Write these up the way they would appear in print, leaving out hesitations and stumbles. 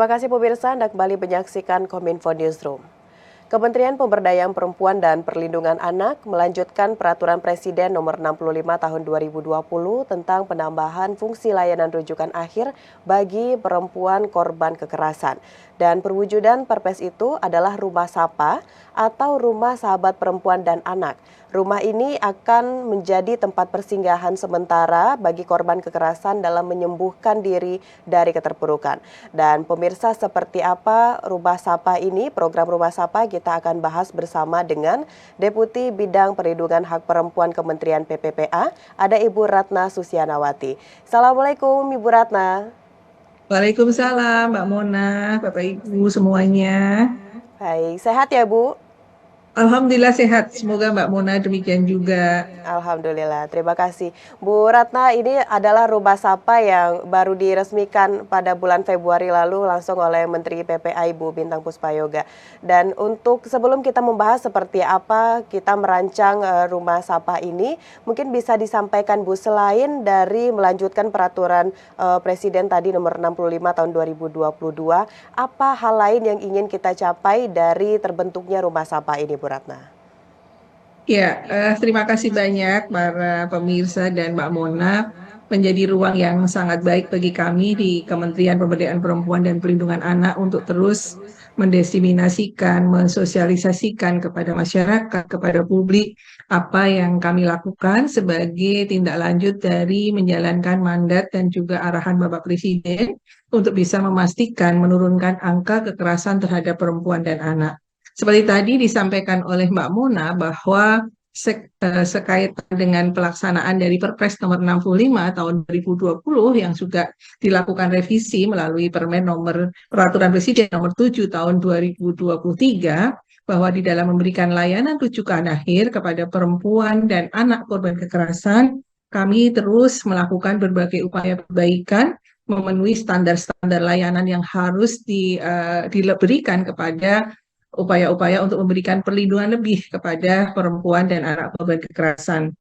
Terima kasih pemirsa, Anda kembali menyaksikan Kominfo Newsroom. Kementerian Pemberdayaan Perempuan dan Perlindungan Anak melanjutkan Peraturan Presiden Nomor 65 Tahun 2020 tentang penambahan fungsi layanan rujukan akhir bagi perempuan korban kekerasan. Dan perwujudan Perpres itu adalah Rumah Sapa atau Rumah Sahabat Perempuan dan Anak. Rumah ini akan menjadi tempat persinggahan sementara bagi korban kekerasan dalam menyembuhkan diri dari keterpurukan. Dan pemirsa, seperti apa Rumah Sapa ini, program Rumah Sapa kita akan bahas bersama dengan Deputi Bidang Perlindungan Hak Perempuan Kementerian PPPA, ada Ibu Ratna Susianawati. Assalamualaikum Ibu Ratna. Waalaikumsalam, Mbak Mona, Bapak Ibu semuanya. Baik, sehat ya Bu? Alhamdulillah sehat, semoga Mbak Mona demikian juga. Alhamdulillah, terima kasih. Bu Ratna, ini adalah Rumah Sapa yang baru diresmikan pada bulan Februari lalu langsung oleh Menteri PPA Ibu Bintang Puspayoga. Dan untuk sebelum kita membahas seperti apa kita merancang Rumah Sapa ini, mungkin bisa disampaikan Bu, selain dari melanjutkan peraturan Presiden tadi nomor 65 tahun 2022, apa hal lain yang ingin kita capai dari terbentuknya Rumah Sapa ini Bu Ratna? Ya, terima kasih banyak para pemirsa dan Mbak Mona, menjadi ruang yang sangat baik bagi kami di Kementerian Pemberdayaan Perempuan dan Perlindungan Anak untuk terus mendiseminasikan, mensosialisasikan kepada masyarakat, kepada publik apa yang kami lakukan sebagai tindak lanjut dari menjalankan mandat dan juga arahan Bapak Presiden untuk bisa memastikan menurunkan angka kekerasan terhadap perempuan dan anak. Seperti tadi disampaikan oleh Mbak Mona bahwa sekaitan dengan pelaksanaan dari Perpres nomor 65 tahun 2020 yang juga dilakukan revisi melalui Peraturan Presiden nomor 7 tahun 2023, bahwa di dalam memberikan layanan rujukan akhir kepada perempuan dan anak korban kekerasan, kami terus melakukan berbagai upaya perbaikan memenuhi standar-standar layanan yang harus diberikan kepada upaya-upaya untuk memberikan perlindungan lebih kepada perempuan dan anak korban kekerasan.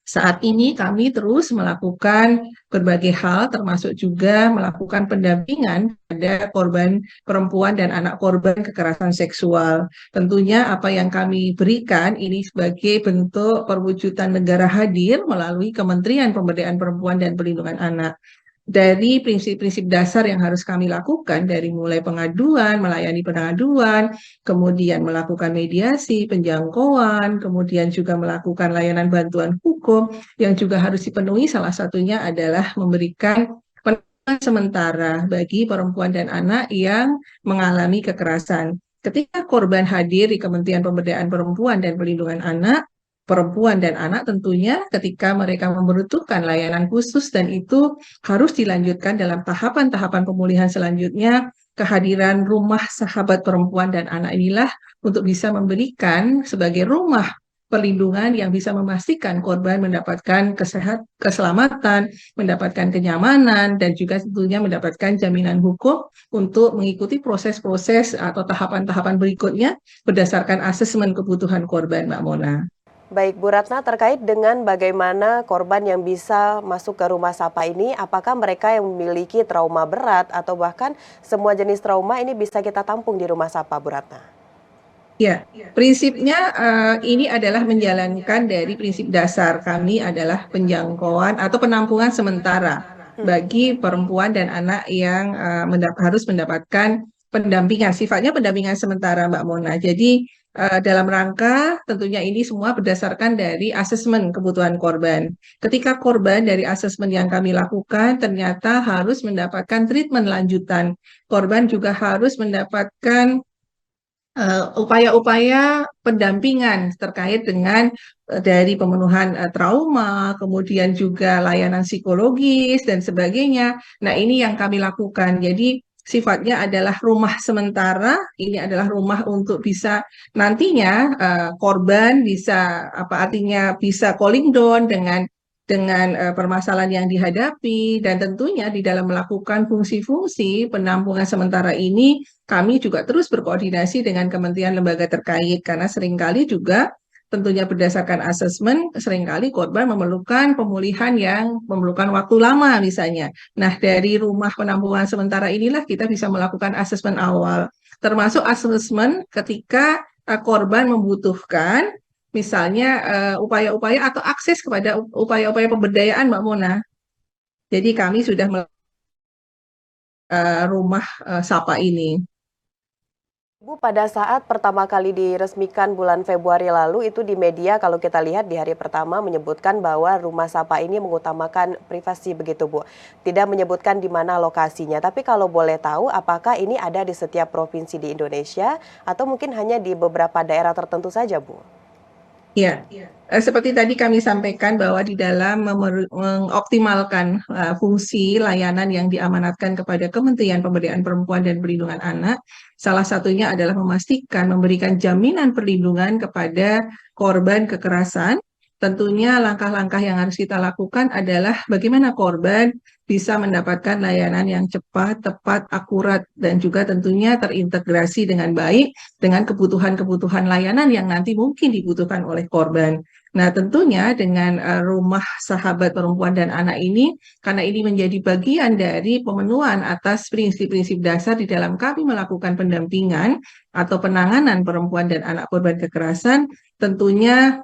Saat ini kami terus melakukan berbagai hal, termasuk juga melakukan pendampingan pada korban perempuan dan anak korban kekerasan seksual. Tentunya apa yang kami berikan ini sebagai bentuk perwujudan negara hadir melalui Kementerian Pemberdayaan Perempuan dan Perlindungan Anak. Dari prinsip-prinsip dasar yang harus kami lakukan, dari mulai pengaduan, melayani pengaduan, kemudian melakukan mediasi, penjangkauan, kemudian juga melakukan layanan bantuan hukum, yang juga harus dipenuhi salah satunya adalah memberikan penanganan sementara bagi perempuan dan anak yang mengalami kekerasan. Ketika korban hadir di Kementerian Pemberdayaan Perempuan dan Perlindungan Anak, perempuan dan anak tentunya ketika mereka membutuhkan layanan khusus, dan itu harus dilanjutkan dalam tahapan-tahapan pemulihan selanjutnya, kehadiran Rumah Sahabat Perempuan dan Anak inilah untuk bisa memberikan sebagai rumah perlindungan yang bisa memastikan korban mendapatkan keselamatan, mendapatkan kenyamanan, dan juga tentunya mendapatkan jaminan hukum untuk mengikuti proses-proses atau tahapan-tahapan berikutnya berdasarkan asesmen kebutuhan korban, Mbak Mona. Baik Bu Ratna, terkait dengan bagaimana korban yang bisa masuk ke Rumah Sapa ini, apakah mereka yang memiliki trauma berat atau bahkan semua jenis trauma ini bisa kita tampung di Rumah Sapa, Bu Ratna? Ya, prinsipnya ini adalah menjalankan dari prinsip dasar kami adalah penjangkauan atau penampungan sementara bagi perempuan dan anak yang harus mendapatkan pendampingan. Sifatnya pendampingan sementara, Mbak Mona. Jadi dalam rangka tentunya ini semua berdasarkan dari asesmen kebutuhan korban. Ketika korban dari asesmen yang kami lakukan ternyata harus mendapatkan treatment lanjutan, korban juga harus mendapatkan upaya-upaya pendampingan terkait dengan dari pemenuhan trauma, kemudian juga layanan psikologis dan sebagainya. Nah, ini yang kami lakukan. Jadi sifatnya adalah rumah sementara. Ini adalah rumah untuk bisa nantinya korban bisa apa artinya bisa calling down dengan permasalahan yang dihadapi, dan tentunya di dalam melakukan fungsi-fungsi penampungan sementara ini kami juga terus berkoordinasi dengan kementerian lembaga terkait, karena seringkali juga tentunya berdasarkan asesmen, seringkali korban memerlukan pemulihan yang memerlukan waktu lama misalnya. Nah, dari rumah penampungan sementara inilah kita bisa melakukan asesmen awal, termasuk asesmen ketika korban membutuhkan misalnya upaya-upaya atau akses kepada upaya-upaya pemberdayaan, Mbak Mona. Jadi kami sudah rumah Sapa ini. Bu, pada saat pertama kali diresmikan bulan Februari lalu itu di media kalau kita lihat di hari pertama menyebutkan bahwa Rumah Sapa ini mengutamakan privasi begitu Bu. Tidak menyebutkan di mana lokasinya, tapi kalau boleh tahu apakah ini ada di setiap provinsi di Indonesia atau mungkin hanya di beberapa daerah tertentu saja Bu? Ya, seperti tadi kami sampaikan bahwa di dalam mengoptimalkan fungsi layanan yang diamanatkan kepada Kementerian Pemberdayaan Perempuan dan Perlindungan Anak, salah satunya adalah memastikan memberikan jaminan perlindungan kepada korban kekerasan. Tentunya langkah-langkah yang harus kita lakukan adalah bagaimana korban bisa mendapatkan layanan yang cepat, tepat, akurat, dan juga tentunya terintegrasi dengan baik dengan kebutuhan-kebutuhan layanan yang nanti mungkin dibutuhkan oleh korban. Nah, tentunya dengan rumah sahabat perempuan dan anak ini, karena ini menjadi bagian dari pemenuhan atas prinsip-prinsip dasar di dalam kami melakukan pendampingan atau penanganan perempuan dan anak korban kekerasan, tentunya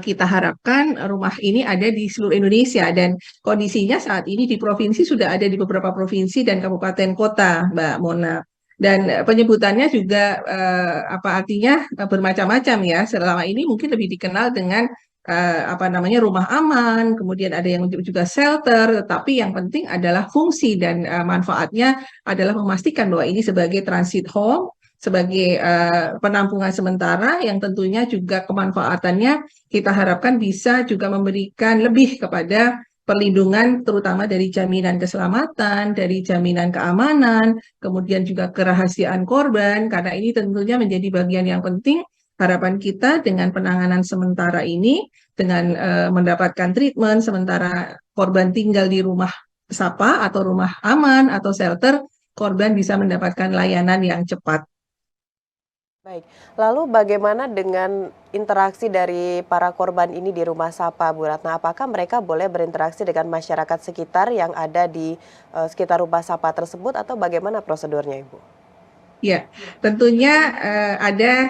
kita harapkan rumah ini ada di seluruh Indonesia dan kondisinya saat ini di provinsi sudah ada di beberapa provinsi dan kabupaten kota, Mbak Mona. Dan penyebutannya juga apa artinya bermacam-macam ya. Selama ini mungkin lebih dikenal dengan apa namanya rumah aman, kemudian ada yang juga shelter, tetapi yang penting adalah fungsi dan manfaatnya adalah memastikan bahwa ini sebagai transit home, sebagai penampungan sementara yang tentunya juga kemanfaatannya kita harapkan bisa juga memberikan lebih kepada perlindungan terutama dari jaminan keselamatan, dari jaminan keamanan, kemudian juga kerahasiaan korban, karena ini tentunya menjadi bagian yang penting. Harapan kita dengan penanganan sementara ini, dengan mendapatkan treatment sementara korban tinggal di rumah Sapa atau rumah aman atau shelter, korban bisa mendapatkan layanan yang cepat. Baik, lalu bagaimana dengan interaksi dari para korban ini di Rumah Sapa, Bu Ratna? Apakah mereka boleh berinteraksi dengan masyarakat sekitar yang ada di sekitar Rumah Sapa tersebut atau bagaimana prosedurnya, Ibu? Ya, tentunya ada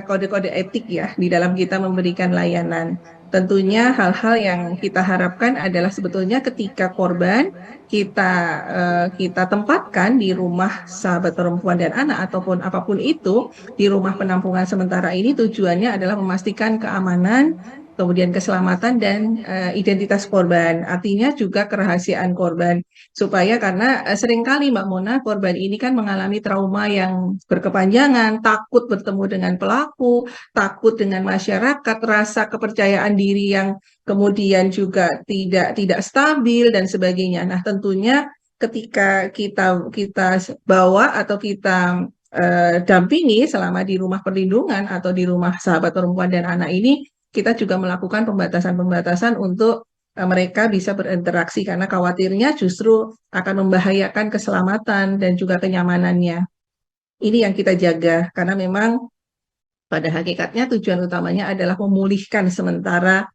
kode-kode etik ya di dalam kita memberikan layanan. Tentunya hal-hal yang kita harapkan adalah sebetulnya ketika korban kita tempatkan di rumah sahabat perempuan dan anak ataupun apapun itu di rumah penampungan sementara ini tujuannya adalah memastikan keamanan, kemudian keselamatan dan identitas korban. Artinya juga kerahasiaan korban supaya karena seringkali Mbak Mona korban ini kan mengalami trauma yang berkepanjangan, takut bertemu dengan pelaku, takut dengan masyarakat, rasa kepercayaan diri yang kemudian juga tidak stabil dan sebagainya. Nah, tentunya ketika kita bawa atau kita dampingi selama di rumah perlindungan atau di rumah sahabat perempuan dan anak ini, kita juga melakukan pembatasan-pembatasan untuk mereka bisa berinteraksi karena khawatirnya justru akan membahayakan keselamatan dan juga kenyamanannya. Ini yang kita jaga karena memang pada hakikatnya tujuan utamanya adalah memulihkan sementara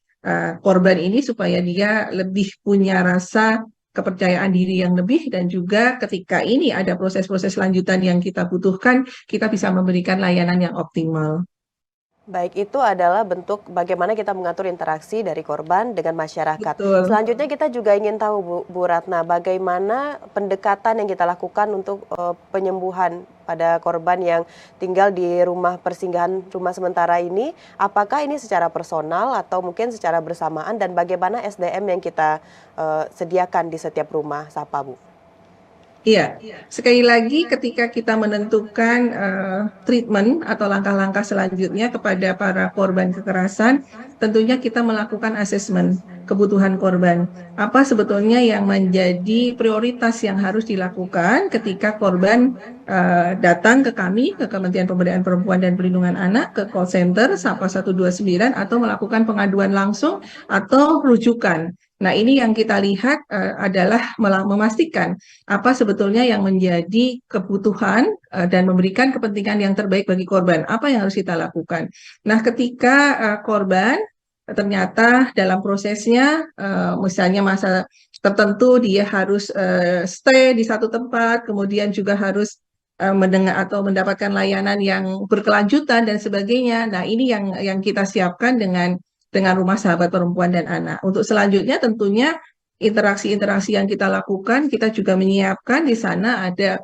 korban ini supaya dia lebih punya rasa kepercayaan diri yang lebih dan juga ketika ini ada proses-proses lanjutan yang kita butuhkan, kita bisa memberikan layanan yang optimal. Baik, itu adalah bentuk bagaimana kita mengatur interaksi dari korban dengan masyarakat. Betul. Selanjutnya kita juga ingin tahu Bu Ratna, bagaimana pendekatan yang kita lakukan untuk penyembuhan pada korban yang tinggal di rumah persinggahan rumah sementara ini. Apakah ini secara personal atau mungkin secara bersamaan dan bagaimana SDM yang kita sediakan di setiap rumah Sapa, Bu? Iya, sekali lagi ketika kita menentukan treatment atau langkah-langkah selanjutnya kepada para korban kekerasan, tentunya kita melakukan asesmen kebutuhan korban. Apa sebetulnya yang menjadi prioritas yang harus dilakukan ketika korban datang ke kami, ke Kementerian Pemberdayaan Perempuan dan Perlindungan Anak, ke call center Sapa 129 atau melakukan pengaduan langsung atau rujukan. Nah, ini yang kita lihat adalah memastikan apa sebetulnya yang menjadi kebutuhan dan memberikan kepentingan yang terbaik bagi korban. Apa yang harus kita lakukan? Nah, ketika korban ternyata dalam prosesnya, misalnya masa tertentu dia harus stay di satu tempat, kemudian juga harus mendengar atau mendapatkan layanan yang berkelanjutan dan sebagainya. Nah, ini yang kita siapkan dengan Rumah Sahabat Perempuan dan Anak. Untuk selanjutnya tentunya interaksi-interaksi yang kita lakukan, kita juga menyiapkan di sana ada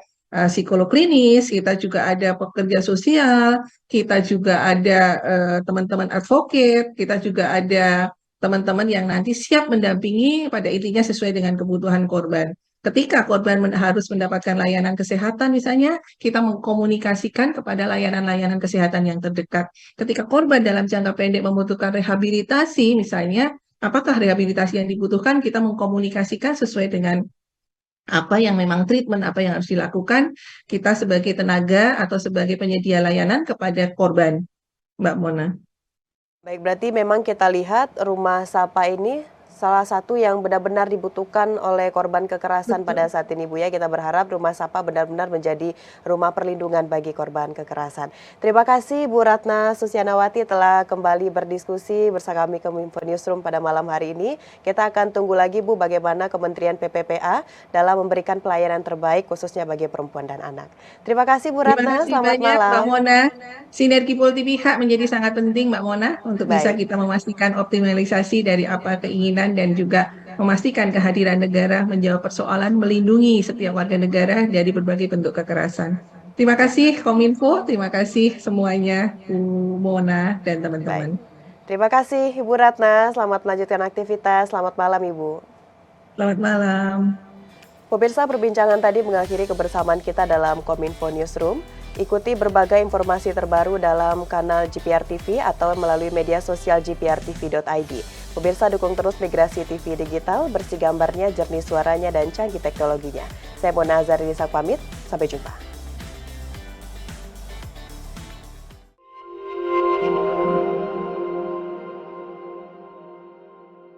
psikolog klinis, kita juga ada pekerja sosial, kita juga ada teman-teman advokat, kita juga ada teman-teman yang nanti siap mendampingi pada intinya sesuai dengan kebutuhan korban. Ketika korban harus mendapatkan layanan kesehatan misalnya, kita mengkomunikasikan kepada layanan-layanan kesehatan yang terdekat. Ketika korban dalam jangka pendek membutuhkan rehabilitasi misalnya, apakah rehabilitasi yang dibutuhkan, kita mengkomunikasikan sesuai dengan apa yang memang treatment, apa yang harus dilakukan, kita sebagai tenaga atau sebagai penyedia layanan kepada korban, Mbak Mona. Baik, berarti memang kita lihat Rumah Sapa ini salah satu yang benar-benar dibutuhkan oleh korban kekerasan pada saat ini, Bu ya. Kita berharap Rumah Sapa benar-benar menjadi rumah perlindungan bagi korban kekerasan. Terima kasih Bu Ratna Susyanawati telah kembali berdiskusi bersama kami Kominfo Newsroom pada malam hari ini. Kita akan tunggu lagi Bu bagaimana Kementerian PPPA dalam memberikan pelayanan terbaik khususnya bagi perempuan dan anak. Terima kasih Bu Ratna, selamat banyak, malam. Mbak Mona. Sinergi multi pihak menjadi sangat penting, Mbak Mona, untuk bisa kita memastikan optimalisasi dari apa keinginan dan juga memastikan kehadiran negara menjawab persoalan melindungi setiap warga negara dari berbagai bentuk kekerasan. Terima kasih Kominfo, terima kasih semuanya, Bu Mona dan teman-teman. Terima kasih Ibu Ratna, selamat melanjutkan aktivitas, selamat malam Ibu. Selamat malam. Pemirsa, perbincangan tadi mengakhiri kebersamaan kita dalam Kominfo Newsroom. Ikuti berbagai informasi terbaru dalam kanal GPR TV atau melalui media sosial gprtv.id. Pemirsa, dukung terus Migrasi TV Digital, bersih gambarnya, jernih suaranya, dan canggih teknologinya. Saya Mona Azhar Nisa pamit, sampai jumpa.